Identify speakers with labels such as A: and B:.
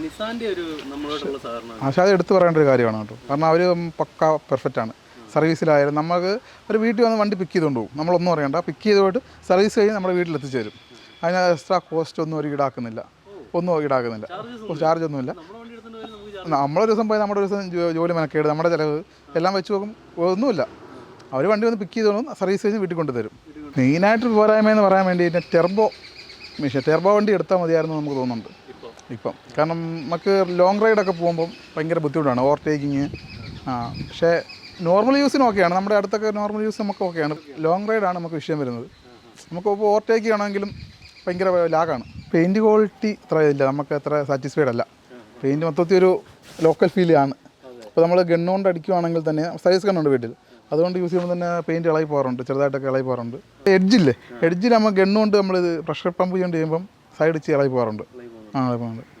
A: നിസാന്റെ ഒരു നമ്മളോടുള്ള സഹകരണം
B: പക്ഷേ അത് എടുത്തു പറയേണ്ട ഒരു കാര്യമാണ് കേട്ടോ. കാരണം അവർ പക്ക പെർഫെക്റ്റാണ്. സർവീസിലായാലും നമുക്ക് ഒരു വീട്ടിൽ വന്ന് വണ്ടി പിക്ക് ചെയ്തുകൊണ്ട് പോകും. നമ്മളൊന്നും അറിയണ്ട, പിക്ക് ചെയ്ത് പോയിട്ട് സർവീസ് കഴിഞ്ഞ് നമ്മുടെ വീട്ടിൽ എത്തിച്ചു തരും. അതിന് എക്സ്ട്രാ കോസ്റ്റ് ഒന്നും ഒരു ഈടാക്കുന്നില്ല, ചാർജ് ഒന്നുമില്ല. നമ്മളൊരു ദിവസം പോയി നമ്മുടെ ഒരു ദിവസം ജോലി മെനക്കേട്, നമ്മുടെ ചിലവ് എല്ലാം വെച്ച് നോക്കും, ഒന്നുമില്ല. അവർ വണ്ടി വന്ന് പിക്ക് ചെയ്തോളും, സർവീസ് കഴിഞ്ഞ് വീട്ടിൽ കൊണ്ടുതരും. മെയിനായിട്ട് പോരായ്മയെന്ന് പറയാൻ വേണ്ടി ടെർബോ വണ്ടി എടുത്താൽ മതിയായിരുന്നു നമുക്ക് തോന്നുന്നുണ്ട് ഇപ്പം. കാരണം നമുക്ക് ലോങ് റൈഡൊക്കെ പോകുമ്പം ഭയങ്കര ബുദ്ധിമുട്ടാണ്, ഓവർടേക്കിങ്. പക്ഷേ നോർമൽ യൂസിന് ഓക്കെയാണ്, നമ്മുടെ അടുത്തൊക്കെ നോർമൽ യൂസ് നമുക്ക് ഓക്കെയാണ്. ലോങ് റൈഡാണ് നമുക്ക് വിഷയം വരുന്നത്. നമുക്ക് ഇപ്പോൾ ഓവർടേക്ക് ചെയ്യണമെങ്കിലും ഭയങ്കര ലാഗാണ്. പെയിൻറ്റ് ക്വാളിറ്റി അത്ര ഇല്ല, നമുക്ക് അത്ര സാറ്റിസ്ഫൈഡ് അല്ല. പെയിൻറ്റ് മൊത്തത്തിൽ ഒരു ലോക്കൽ ഫീലാണ്. ഇപ്പോൾ നമ്മൾ ഗണ്ണുകൊണ്ട് അടിക്കുകയാണെങ്കിൽ തന്നെ സൈസ് ഗണ്ണുണ്ട് വീട്ടിൽ, അതുകൊണ്ട് യൂസ് ചെയ്യുമ്പോൾ തന്നെ പെയിൻറ്റ് ഇളകി പോകാറുണ്ട്, ചെറുതായിട്ടൊക്കെ ഇളകി പോകാറുണ്ട്. എഡ്ജിൽ നമ്മൾ ഗണ്ണുകൊണ്ട് നമ്മളിത് പ്രഷർ പമ്പ് ചെയ്യുമ്പം സൈഡ് ഇളകി പോകാറുണ്ട്. ഇളകി പോകുന്നുണ്ട്.